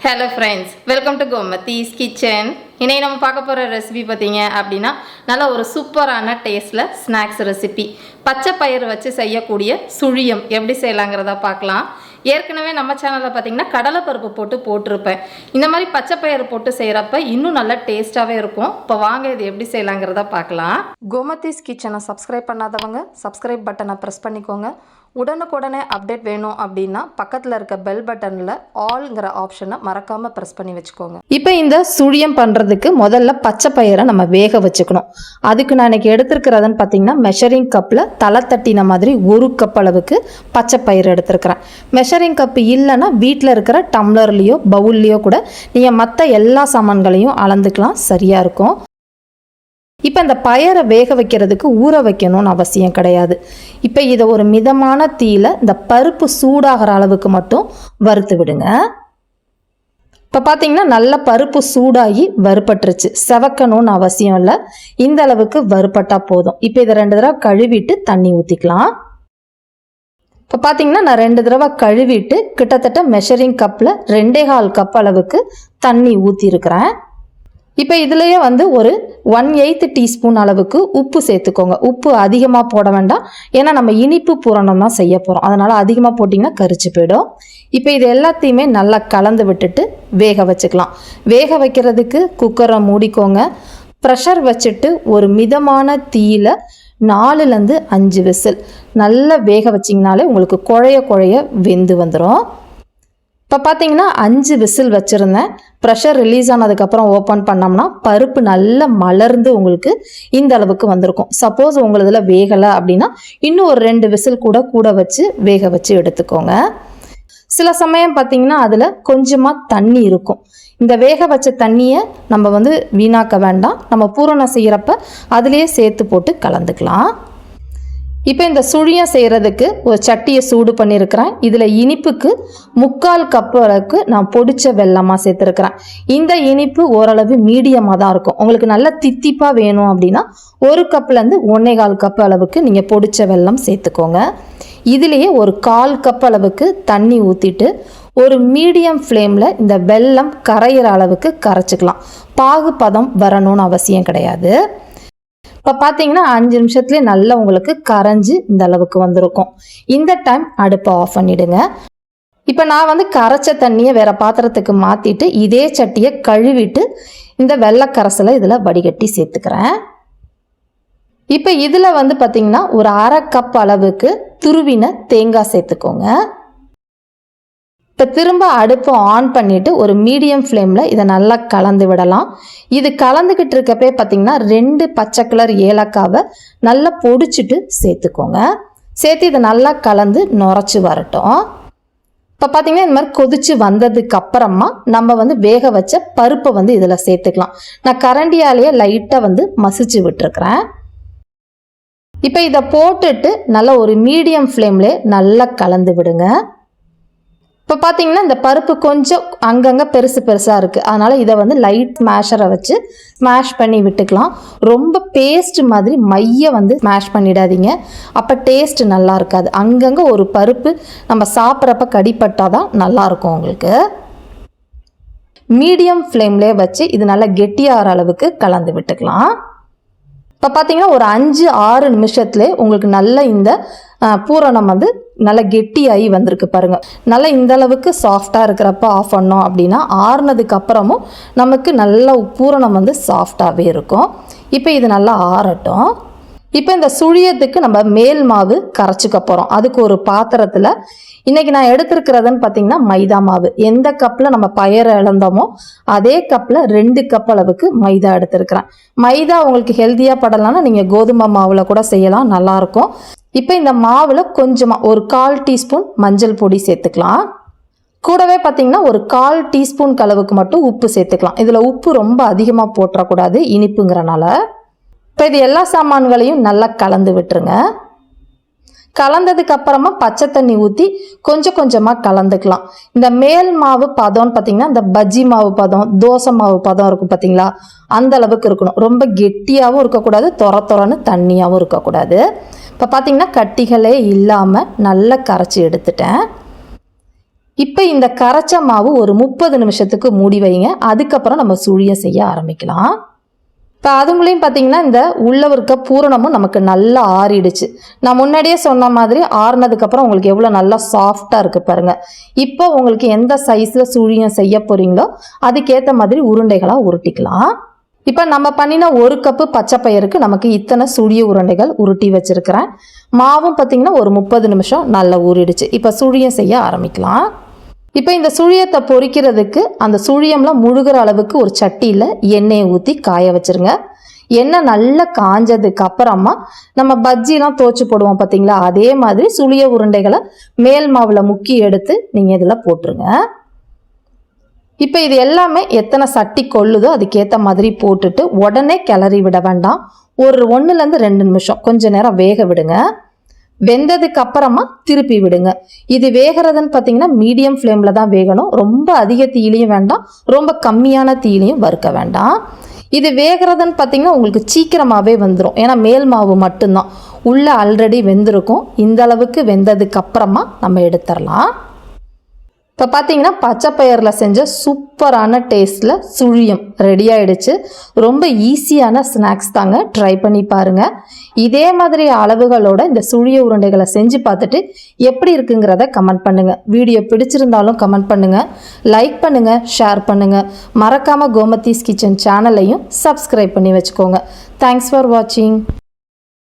Hello friends, welcome to Gomathi's kitchen. இன்னைக்கு நம்ம பார்க்க போற ரெசிபி பாத்தீங்க அப்படினா நல்ல ஒரு சூப்பரான டேஸ்ட்ல ஸ்நாக்ஸ் ரெசிபி. பச்சை பயிறு வச்சு செய்யக்கூடிய சுழியம் எப்படி செய்யலாம்ங்கறத பார்க்கலாம். ஏற்கனவே நம்ம சேனல்ல பாத்தீங்கன்னா கடலை பருப்பு போட்டுருப்பேன். இந்த மாதிரி பச்சை பயிறு போட்டு செய்யறப்ப இன்னும் நல்ல டேஸ்டாவே இருக்கும். இப்போ வாங்க இது எப்படி செய்யலாம்ங்கறத பார்க்கலாம். Gomathi's kitchen சப்ஸ்கிரைப் பண்ணாதவங்க சப்ஸ்கிரைப் பட்டனை பிரஸ் பண்ணிக்கோங்க. உடனுக்குடனே அப்டேட் வேணும் அப்படின்னா பக்கத்தில் இருக்க பெல் பட்டனில் ஆல்ங்கிற ஆப்ஷனை மறக்காமல் ப்ரெஸ் பண்ணி வச்சுக்கோங்க. இப்போ இந்த சுழியம் பண்ணுறதுக்கு முதல்ல பச்சை பயிரை நம்ம வேக வச்சுக்கணும். அதுக்கு நான் இன்றைக்கி எடுத்துருக்கிறதுன்னு பார்த்தீங்கன்னா மெஷரிங் கப்பில் தலை தட்டின மாதிரி 1 கப் அளவுக்கு பச்சை பயிர் எடுத்துருக்கிறேன். மெஷரிங் கப்பு இல்லைன்னா வீட்டில் இருக்கிற டம்ளர்லேயோ பவுல்லையோ கூட நீங்கள் மற்ற எல்லா சாமான்களையும் அளந்துக்கலாம், சரியாக இருக்கும். இப்போ இந்த பயரை வேக வைக்கிறதுக்கு ஊற வைக்கணும்னு அவசியம் கிடையாது. இப்போ இதை ஒரு மிதமான தீயில இந்த பருப்பு சூடாகிற அளவுக்கு மட்டும் வறுத்து விடுங்க. இப்போ பார்த்தீங்கன்னா நல்ல பருப்பு சூடாகி வறுப்பட்டுருச்சு. செவக்கணும்னு அவசியம் இல்லை, இந்த அளவுக்கு வறுப்பட்டா போதும். இப்போ இதை 2 தடவை கழுவிட்டு தண்ணி ஊற்றிக்கலாம். இப்போ பார்த்தீங்கன்னா நான் 2 தடவை கழுவிட்டு கிட்டத்தட்ட மெஷரிங் கப்பில் 2.25 கப் அளவுக்கு தண்ணி ஊற்றிருக்கிறேன். இப்போ இதுலேயே ஒரு 1/8 டீஸ்பூன் அளவுக்கு உப்பு சேர்த்துக்கோங்க. உப்பு அதிகமாக போட வேண்டாம், ஏன்னா நம்ம இனிப்பு பூரணம் தான் செய்ய போகிறோம். அதனால் அதிகமாக போட்டிங்கன்னா கரிச்சு போயிடும். இப்போ இது எல்லாத்தையுமே நல்லா கலந்து விட்டுட்டு வேக வச்சுக்கலாம். வேக வைக்கிறதுக்கு குக்கரை மூடிக்கோங்க. ப்ரெஷர் வச்சுட்டு ஒரு மிதமான தீயில 4லேருந்து 5 விசில் நல்லா வேக வச்சிங்கனாலே உங்களுக்கு குழைய வெந்து வந்துடும். இப்போ பார்த்தீங்கன்னா 5 விசில் வச்சுருந்தேன். ப்ரெஷர் ரிலீஸ் ஆனதுக்கப்புறம் ஓப்பன் பண்ணோம்னா பருப்பு நல்லா மலர்ந்து உங்களுக்கு இந்த அளவுக்கு வந்திருக்கும். சப்போஸ் உங்களதில் வேகலை அப்படின்னா இன்னும் ஒரு 2 விசில் கூட வச்சு வேக வச்சு எடுத்துக்கோங்க. சில சமயம் பார்த்தீங்கன்னா அதில் கொஞ்சமாக தண்ணி இருக்கும். இந்த வேக வச்ச தண்ணியை நம்ம வீணாக்க வேண்டாம். நம்ம பூரணம் செய்கிறப்ப அதிலே சேர்த்து போட்டு கலந்துக்கலாம். இப்போ இந்த சுழியம் செய்கிறதுக்கு ஒரு சட்டியை சூடு பண்ணியிருக்கிறேன். இதில் இனிப்புக்கு 3/4 கப் அளவுக்கு நான் பொடிச்ச வெல்லமாக சேர்த்துருக்கிறேன். இந்த இனிப்பு ஓரளவு மீடியமாக தான் இருக்கும். உங்களுக்கு நல்லா தித்திப்பாக வேணும் அப்படின்னா 1 கப்லேருந்து 1.25 கப் அளவுக்கு நீங்கள் பொடிச்ச வெல்லம் சேர்த்துக்கோங்க. இதுலேயே ஒரு 1/4 கப் அளவுக்கு தண்ணி ஊற்றிட்டு ஒரு மீடியம் ஃப்ளேமில் இந்த வெல்லம் கரையிற அளவுக்கு கரைச்சிக்கலாம். பாகு பதம் வரணும்னு அவசியம் கிடையாது. இப்போ பார்த்தீங்கன்னா 5 நிமிஷத்துலேயே நல்லா உங்களுக்கு கரைஞ்சி இந்த அளவுக்கு வந்திருக்கும். இந்த டைம் அடுப்பை ஆஃப் பண்ணிவிடுங்க. இப்போ நான் கரைச்ச தண்ணியை வேறு பாத்திரத்துக்கு மாற்றிட்டு இதே சட்டியை கழுவிட்டு இந்த வெள்ளைக்கரைசலை இதில் வடிகட்டி சேர்த்துக்கிறேன். இப்போ இதில் பார்த்தீங்கன்னா ஒரு 1/2 கப் அளவுக்கு துருவின தேங்காய் சேர்த்துக்கோங்க. இப்போ திரும்ப அடுப்பை ஆன் பண்ணிவிட்டு ஒரு மீடியம் ஃப்ளேமில் இதை நல்லா கலந்து விடலாம். இது கலந்துக்கிட்டு இருக்கப்பே பார்த்தீங்கன்னா 2 பச்சை கலர் ஏலக்காவை நல்லா பொடிச்சிட்டு சேர்த்துக்கோங்க. சேர்த்து இதை நல்லா கலந்து நுரைச்சி வரட்டும். இப்போ பார்த்தீங்கன்னா இந்த மாதிரி கொதிச்சு வந்ததுக்கு அப்புறமா நம்ம வேக வச்ச பருப்பை இதில் சேர்த்துக்கலாம். நான் கரண்டியாலேயே லைட்டாக மசிச்சு விட்டுருக்குறேன். இப்போ இதை போட்டுட்டு நல்லா ஒரு மீடியம் ஃப்ளேம்லேயே நல்லா கலந்து விடுங்க. இப்போ பார்த்தீங்கன்னா இந்த பருப்பு கொஞ்சம் அங்கங்கே பெருசாக இருக்குது. அதனால் இதை லைட் ஸ்மேஷரை வச்சு ஸ்மாஷ் பண்ணி விட்டுக்கலாம். ரொம்ப பேஸ்ட் மாதிரி மைய ஸ்மாஷ் பண்ணிடாதீங்க, அப்போ டேஸ்ட் நல்லா இருக்காது. அங்கங்கே ஒரு பருப்பு நம்ம சாப்பிட்றப்ப கடிப்பட்டால் தான் நல்லாயிருக்கும் உங்களுக்கு. மீடியம் ஃப்ளேம்லேயே வச்சு இது நல்லா கெட்டியாகிற அளவுக்கு கலந்து விட்டுக்கலாம். இப்போ பார்த்தீங்கன்னா ஒரு 5-6 நிமிஷத்துலேயே உங்களுக்கு நல்ல இந்த பூரணம் நல்லா கெட்டியாகி வந்திருக்கு பாருங்கள். நல்லா இந்த அளவுக்கு சாஃப்டாக இருக்கிறப்ப ஆஃப் பண்ணோம் அப்படின்னா ஆறுனதுக்கு அப்புறமும் நமக்கு நல்ல பூரணம் சாஃப்டாகவே இருக்கும். இப்போ இது நல்லா ஆறட்டும். இப்போ இந்த சுழியத்துக்கு நம்ம மேல் மாவு கரைச்சிக்க போகிறோம். அதுக்கு ஒரு பாத்திரத்தில் இன்றைக்கி நான் எடுத்துருக்கிறதுன்னு பார்த்தீங்கன்னா மைதா மாவு. எந்த கப்பில் நம்ம பயரை இழந்தோமோ அதே கப்பில் 2 கப் அளவுக்கு மைதா எடுத்துருக்கிறேன். மைதா உங்களுக்கு ஹெல்த்தியாக படலாம்னா நீங்கள் கோதுமை மாவில் கூட செய்யலாம், நல்லாயிருக்கும். இப்போ இந்த மாவில் கொஞ்சமாக ஒரு 1/4 டீஸ்பூன் மஞ்சள் பொடி சேர்த்துக்கலாம். கூடவே பார்த்தீங்கன்னா ஒரு 1/4 டீஸ்பூன் அளவுக்கு மட்டும் உப்பு சேர்த்துக்கலாம். இதில் உப்பு ரொம்ப அதிகமாக போட்டுறக்கூடாது இனிப்புங்கிறனால. இப்போ இது எல்லா சாமான்களையும் நல்லா கலந்து விட்டுருங்க. கலந்ததுக்கு அப்புறமா பச்சை தண்ணி ஊற்றி கொஞ்சமாக கலந்துக்கலாம். இந்த மேல் மாவு பதம்னு பார்த்தீங்கன்னா இந்த பஜ்ஜி மாவு பதம், தோசை மாவு பதம் இருக்கும் பார்த்தீங்களா, அந்த அளவுக்கு இருக்கணும். ரொம்ப கெட்டியாகவும் இருக்கக்கூடாது, தொரன்னு தண்ணியாகவும் இருக்கக்கூடாது. இப்போ பார்த்தீங்கன்னா கட்டிகளே இல்லாமல் நல்லா கரைச்சி எடுத்துட்டேன். இப்போ இந்த கரைச்ச மாவு ஒரு 30 நிமிஷத்துக்கு மூடி வைங்க. அதுக்கப்புறம் நம்ம சுழியம் செய்ய ஆரம்பிக்கலாம். இப்போ அதுங்களையும் பார்த்தீங்கன்னா இந்த உள்ள இருக்க பூரணமும் நமக்கு நல்லா ஆறிடுச்சு. நான் முன்னாடியே சொன்ன மாதிரி ஆறுனதுக்கப்புறம் உங்களுக்கு எவ்வளோ நல்லா சாஃப்டாக இருக்குது பாருங்கள். இப்போ உங்களுக்கு எந்த சைஸில் சுழியம் செய்ய போகிறீங்களோ அதுக்கேற்ற மாதிரி உருண்டைகளாக உருட்டிக்கலாம். இப்போ நம்ம பண்ணின 1 கப்பு பச்சை பயிருக்கு நமக்கு இத்தனை சுழிய உருண்டைகள் உருட்டி வச்சுருக்கிறேன். மாவும் பார்த்திங்கன்னா ஒரு 30 நிமிஷம் நல்லா ஊறிடுச்சு. இப்போ சுழியம் செய்ய ஆரம்பிக்கலாம். இப்போ இந்த சுழியத்தை பொரிக்கிறதுக்கு அந்த சுழியம்லாம் முழுகிற அளவுக்கு ஒரு சட்டியில் எண்ணெயை ஊற்றி காய வச்சுருங்க. எண்ணெய் நல்லா காஞ்சதுக்கு அப்புறமா நம்ம பஜ்ஜிலாம் தோச்சு போடுவோம் பார்த்தீங்களா, அதே மாதிரி சுழிய உருண்டைகளை மேல் மாவில் முக்கி எடுத்து நீங்கள் இதில் போட்டுருங்க. இப்போ இது எல்லாமே எத்தனை சட்டி கொள்ளுதோ அதுக்கேற்ற மாதிரி போட்டுட்டு உடனே கிளறி விட வேண்டாம். ஒரு 1லேருந்து 2 நிமிஷம் கொஞ்ச நேரம் வேக விடுங்க. வெந்ததுக்கு அப்புறமா திருப்பி விடுங்க. இது வேகிறதுன்னு பார்த்தீங்கன்னா மீடியம் ஃப்ளேமில் தான் வேகணும். ரொம்ப அதிக தீயிலையும் வேண்டாம், ரொம்ப கம்மியான தீயிலையும் வறுக்க வேண்டாம். இது வேகிறதுன்னு பார்த்தீங்கன்னா உங்களுக்கு சீக்கிரமாகவே வந்துடும். ஏன்னா மேல் மாவு மட்டும்தான், உள்ளே ஆல்ரெடி வெந்திருக்கும். இந்த அளவுக்கு வெந்ததுக்கு அப்புறமா நம்ம எடுத்துடலாம். இப்போ பார்த்தீங்கன்னா பச்சை பயிரில் செஞ்ச சூப்பரான டேஸ்ட்டில் சுழியம் ரெடி ஆகிடுச்சு. ரொம்ப ஈஸியான ஸ்நாக்ஸ் தாங்க, ட்ரை பண்ணி பாருங்கள். இதே மாதிரி அளவுகளோட இந்த சுழிய உருண்டைகளை செஞ்சு பார்த்துட்டு எப்படி இருக்குங்கிறத கமெண்ட் பண்ணுங்கள். வீடியோ பிடிச்சிருந்தாலும் கமெண்ட் பண்ணுங்கள், லைக் பண்ணுங்கள், ஷேர் பண்ணுங்கள். மறக்காமல் கோமதிஸ் கிச்சன் சேனலையும் சப்ஸ்கிரைப் பண்ணி வச்சுக்கோங்க. தேங்க்ஸ் ஃபார் வாட்சிங்.